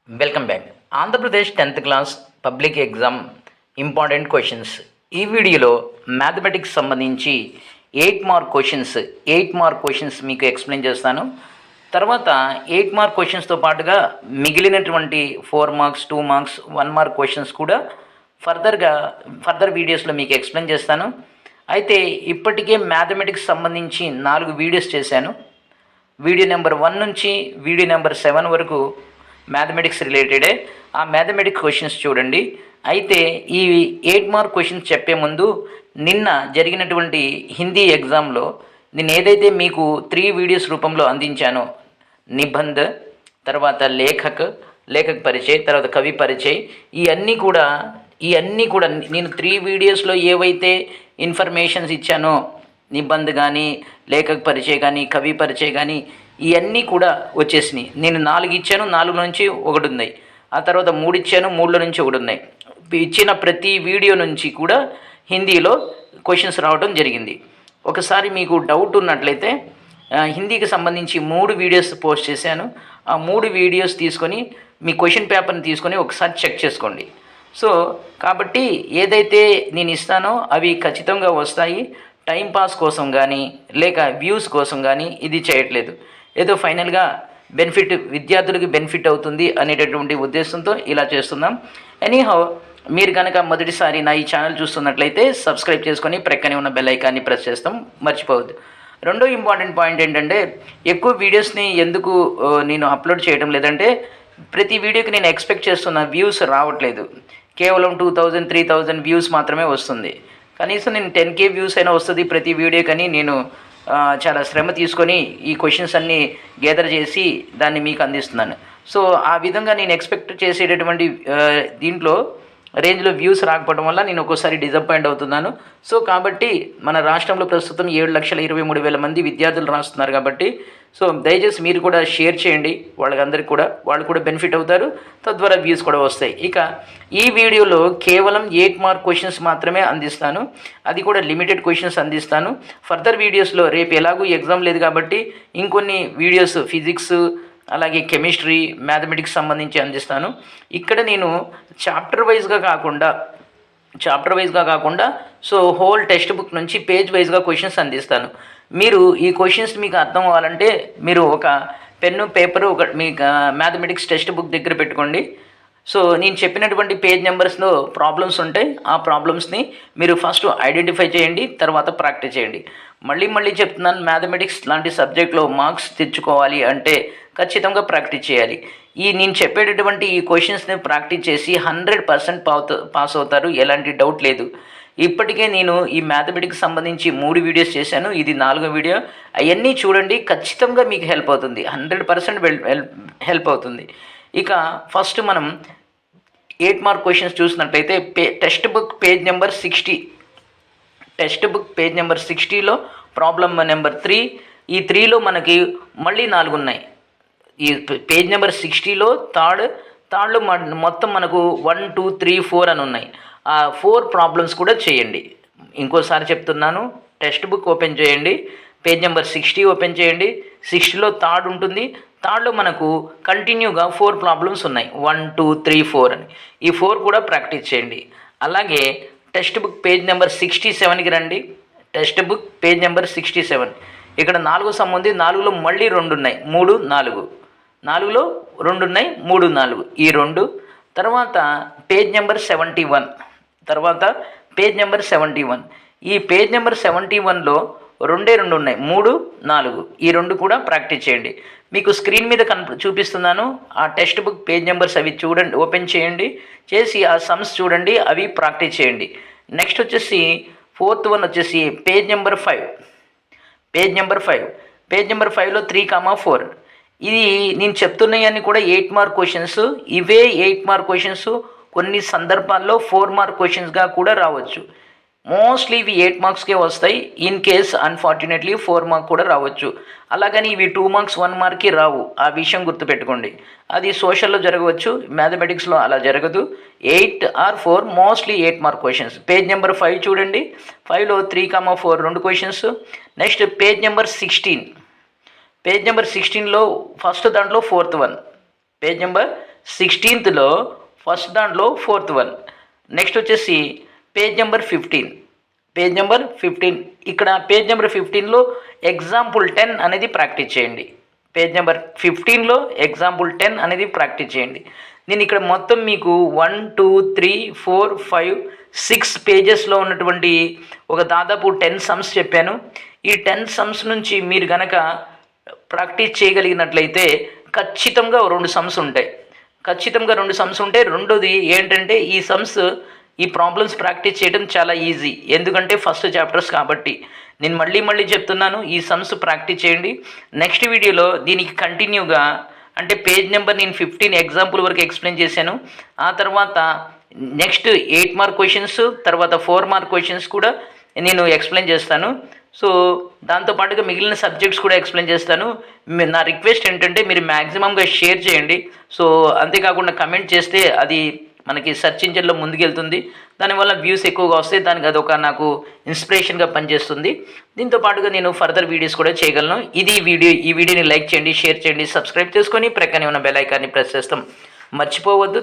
Welcome back. Andhra Pradesh 10th class public exam important questions. ఈ వీడియోలో mathematics సంబంధించి 8 మార్క్ క్వశ్చన్స్ మీకు ఎక్స్ప్లెయిన్ చేస్తాను. తర్వాత 8 మార్క్ క్వశ్చన్స్తో పాటుగా మిగిలినటువంటి 4 మార్క్స్, 2 మార్క్స్, 1 మార్క్ క్వశ్చన్స్ కూడా ఫర్దర్ వీడియోస్లో మీకు ఎక్స్ప్లెయిన్ చేస్తాను. అయితే ఇప్పటికే మ్యాథమెటిక్స్ సంబంధించి 4 వీడియోస్ చేశాను. వీడియో నెంబర్ 1 నుంచి వీడియో నెంబర్ 7 వరకు మ్యాథమెటిక్స్ రిలేటెడే. ఆ మ్యాథమెటిక్స్ క్వశ్చన్స్ చూడండి. అయితే ఈ 8 మార్క్ క్వశ్చన్స్ చెప్పే ముందు నిన్న జరిగినటువంటి హిందీ ఎగ్జామ్లో నేను ఏదైతే మీకు 3 వీడియోస్ రూపంలో అందించానో, నిబంధ, తర్వాత లేఖక్ పరిచయ్, తర్వాత కవి పరిచయ్, ఇవన్నీ కూడా నేను 3 వీడియోస్లో ఏవైతే ఇన్ఫర్మేషన్స్ ఇచ్చానో, నిబంధ్ కానీ, లేఖక్ పరిచయ్ కానీ, కవి పరిచయ్ కానీ, ఇవన్నీ కూడా వచ్చేసినాయి. నేను 4 ఇచ్చాను, 4 నుంచి 1 ఉన్నాయి. ఆ తర్వాత 3 ఇచ్చాను, 3 నుంచి 1 ఉన్నాయి. ఇచ్చిన ప్రతి వీడియో నుంచి కూడా హిందీలో క్వశ్చన్స్ రావడం జరిగింది. ఒకసారి మీకు డౌట్ ఉన్నట్లయితే హిందీకి సంబంధించి 3 వీడియోస్ పోస్ట్ చేశాను. ఆ 3 వీడియోస్ తీసుకొని మీ క్వశ్చన్ పేపర్ని తీసుకొని ఒకసారి చెక్ చేసుకోండి. సో కాబట్టి ఏదైతే నేను ఇస్తానో అవి ఖచ్చితంగా వస్తాయి. టైంపాస్ కోసం కానీ లేక వ్యూస్ కోసం కానీ ఇది చేయట్లేదు. ఏదో ఫైనల్గా విద్యార్థులకి బెనిఫిట్ అవుతుంది అనేటటువంటి ఉద్దేశంతో ఇలా చేస్తున్నాం. ఎనీహౌ, మీరు కనుక మొదటిసారి నా ఈ ఛానల్ చూస్తున్నట్లయితే సబ్స్క్రైబ్ చేసుకొని ప్రక్కనే ఉన్న బెల్ ఐకాన్ని ప్రెస్ చేస్తాం, మర్చిపోవద్దు. రెండో ఇంపార్టెంట్ పాయింట్ ఏంటంటే, ఎక్కువ వీడియోస్ని ఎందుకు నేను అప్లోడ్ చేయడం లేదంటే, ప్రతి వీడియోకి నేను ఎక్స్పెక్ట్ చేస్తున్న వ్యూస్ రావట్లేదు. కేవలం 2000, 3000 వ్యూస్ మాత్రమే వస్తుంది. కనీసం నేను 10K వ్యూస్ అయినా వస్తుంది ప్రతి వీడియో. కానీ నేను చాలా శ్రమ తీసుకొని ఈ క్వశ్చన్స్ అన్నీ గ్యాదర్ చేసి దాన్ని మీకు అందిస్తున్నాను. సో ఆ విధంగా నేను ఎక్స్పెక్ట్ చేసేటటువంటి దీంట్లో రేంజ్లో వ్యూస్ రాకపోవడం వల్ల నేను ఒక్కోసారి డిసప్పాయింట్ అవుతున్నాను. సో కాబట్టి మన రాష్ట్రంలో ప్రస్తుతం 7,23,000 మంది విద్యార్థులు రాస్తున్నారు. కాబట్టి సో దయచేసి మీరు కూడా షేర్ చేయండి వాళ్ళందరికీ కూడా, వాళ్ళు కూడా బెనిఫిట్ అవుతారు, తద్వారా వ్యూస్ కూడా వస్తాయి. ఇక ఈ వీడియోలో కేవలం 8 మార్క్ క్వశ్చన్స్ మాత్రమే అందిస్తాను. అది కూడా లిమిటెడ్ క్వశ్చన్స్ అందిస్తాను. ఫర్దర్ వీడియోస్లో రేపు ఎలాగూ ఎగ్జామ్ లేదు కాబట్టి ఇంకొన్ని వీడియోస్ ఫిజిక్స్, అలాగే కెమిస్ట్రీ, మ్యాథమెటిక్స్ సంబంధించి అందిస్తాను. ఇక్కడ నేను చాప్టర్ వైజ్గా కాకుండా సో హోల్ టెక్స్ట్ బుక్ నుంచి పేజ్ వైజ్గా క్వశ్చన్స్ అందిస్తాను. మీరు ఈ క్వశ్చన్స్ మీకు అర్థం అవ్వాలంటే మీరు ఒక పెన్ను, పేపరు, మీ మ్యాథమెటిక్స్ టెక్స్ట్ బుక్ దగ్గర పెట్టుకోండి. సో నేను చెప్పినటువంటి పేజ్ నెంబర్స్లో ప్రాబ్లమ్స్ ఉంటాయి. ఆ ప్రాబ్లమ్స్ని మీరు ఫస్ట్ ఐడెంటిఫై చేయండి, తర్వాత ప్రాక్టీస్ చేయండి. మళ్ళీ చెప్తున్నాను, మ్యాథమెటిక్స్ లాంటి సబ్జెక్ట్లో మార్క్స్ తెచ్చుకోవాలి అంటే ఖచ్చితంగా ప్రాక్టీస్ చేయాలి. నేను చెప్పేటటువంటి ఈ క్వశ్చన్స్ని ప్రాక్టీస్ చేసి 100% పాస్ అవుతారు, ఎలాంటి డౌట్ లేదు. ఇప్పటికే నేను ఈ మ్యాథమెటిక్స్ సంబంధించి 3 వీడియోస్ చేశాను, ఇది 4వ వీడియో. అవన్నీ చూడండి, ఖచ్చితంగా మీకు హెల్ప్ అవుతుంది, 100% హెల్ప్ అవుతుంది. ఇక ఫస్ట్ మనం 8 మార్క్ క్వశ్చన్స్ చూసినట్లయితే టెక్స్ట్ బుక్ పేజ్ నెంబర్ 60లో ప్రాబ్లమ్ నెంబర్ 3. ఈ 3లో మనకి మళ్ళీ 4 ఉన్నాయి. ఈ పేజ్ నెంబర్ 60లో థర్డ్లో మొత్తం మనకు 1, 2, 3, 4 అని ఉన్నాయి. ఆ 4 ప్రాబ్లమ్స్ కూడా చేయండి. ఇంకోసారి చెప్తున్నాను, టెక్స్ట్ బుక్ ఓపెన్ చేయండి, పేజ్ నెంబర్ 60 ఓపెన్ చేయండి. 60లో థర్డ్ ఉంటుంది. థర్డ్లో మనకు కంటిన్యూగా 4 ప్రాబ్లమ్స్ ఉన్నాయి, 1, 2, 3, 4 అని. ఈ 4 కూడా ప్రాక్టీస్ చేయండి. అలాగే టెక్స్ట్ బుక్ పేజ్ నెంబర్ 67కి రండి. Text book page number 67. ఇక్కడ 4 సమ్ ఉంది, 4లో మళ్ళీ 2 ఉన్నాయి, 3, 4. 4లో 2 ఉన్నాయి, 3, 4, ఈ 2. తర్వాత పేజ్ నెంబర్ 71. ఈ పేజ్ నెంబర్ 71లో 2 ఉన్నాయి, 3, 4, ఈ 2 కూడా ప్రాక్టీస్ చేయండి. మీకు స్క్రీన్ మీద చూపిస్తున్నాను ఆ టెక్స్ట్ బుక్ పేజ్ నెంబర్స్, అవి చూడండి, ఓపెన్ చేయండి, చేసి ఆ సమ్స్ చూడండి, అవి ప్రాక్టీస్ చేయండి. నెక్స్ట్ వచ్చేసి 4th వన్ వచ్చేసి పేజ్ నెంబర్ 5. పేజ్ నెంబర్ 5లో 3, 4. ఇది నేను చెప్తున్నాయన్నీ కూడా 8 మార్క్ క్వశ్చన్స్. ఇవే 8 మార్క్ క్వశ్చన్స్ కొన్ని సందర్భాల్లో 4 మార్క్ క్వశ్చన్స్గా కూడా రావచ్చు. మోస్ట్లీ ఇవి 8 మార్క్స్కే వస్తాయి. ఇన్ కేస్ అన్ఫార్చునేట్లీ 4 మార్క్ కూడా రావచ్చు. అలాగని ఇవి 2 మార్క్స్ 1 మార్క్కి రావు, ఆ విషయం గుర్తుపెట్టుకోండి. అది సోషల్లో జరగవచ్చు, మ్యాథమెటిక్స్లో అలా జరగదు. 8 or 4 mostly 8 mark questions. Page number 5 చూడండి, 5లో 3, 4 2 questions. Next page number 16. Page number 16లో ఫస్ట్ దాంట్లో 4th one. Page number 16th first దాంట్లో 4th వన్. నెక్స్ట్ వచ్చేసి పేజ్ నెంబర్ 15 ఇక్కడ పేజ్ నెంబర్ 15లో ఎగ్జాంపుల్ 10 అనేది ప్రాక్టీస్ చేయండి. పేజ్ నెంబర్ 15లో ఎగ్జాంపుల్ 10 అనేది ప్రాక్టీస్ చేయండి. నేను ఇక్కడ మొత్తం మీకు 1 2 3 4 5 6 పేజెస్లో ఉన్నటువంటి ఒక దాదాపు 10 సమ్స్ చెప్పాను. ఈ 10 సమ్స్ నుంచి మీరు కనుక ప్రాక్టీస్ చేయగలిగినట్లయితే ఖచ్చితంగా 2 సమ్స్ ఉంటాయి. రెండోది ఏంటంటే ఈ ప్రాబ్లమ్స్ ప్రాక్టీస్ చేయడం చాలా ఈజీ, ఎందుకంటే ఫస్ట్ చాప్టర్స్ కాబట్టి. నేను మళ్ళీ చెప్తున్నాను, ఈ సమ్స్ ప్రాక్టీస్ చేయండి. నెక్స్ట్ వీడియోలో దీనికి కంటిన్యూగా అంటే పేజ్ నెంబర్ నేను 15 ఎగ్జాంపుల్ వరకు ఎక్స్ప్లెయిన్ చేశాను. ఆ తర్వాత నెక్స్ట్ 8 మార్క్ క్వశ్చన్స్, తర్వాత 4 మార్క్ క్వశ్చన్స్ కూడా నేను ఎక్స్ప్లెయిన్ చేస్తాను. సో దాంతోపాటుగా మిగిలిన సబ్జెక్ట్స్ కూడా ఎక్స్ప్లెయిన్ చేస్తాను. నా రిక్వెస్ట్ ఏంటంటే మీరు మ్యాక్సిమంగా షేర్ చేయండి. సో అంతేకాకుండా కమెంట్ చేస్తే అది మనకి సెర్చ్ ఇంజిన్లో ముందుకెళ్తుంది. దానివల్ల వ్యూస్ ఎక్కువగా వస్తాయి. దానికి అదొక నాకు ఇన్స్పిరేషన్గా పనిచేస్తుంది. దీంతో పాటుగా నేను ఫర్దర్ వీడియోస్ కూడా చేయగలను. ఈ వీడియోని లైక్ చేయండి, షేర్ చేయండి, సబ్స్క్రైబ్ చేసుకొని ప్రక్కనే ఉన్న బెల్ ఐకాన్ని ప్రెస్ చేస్తాం మర్చిపోవద్దు.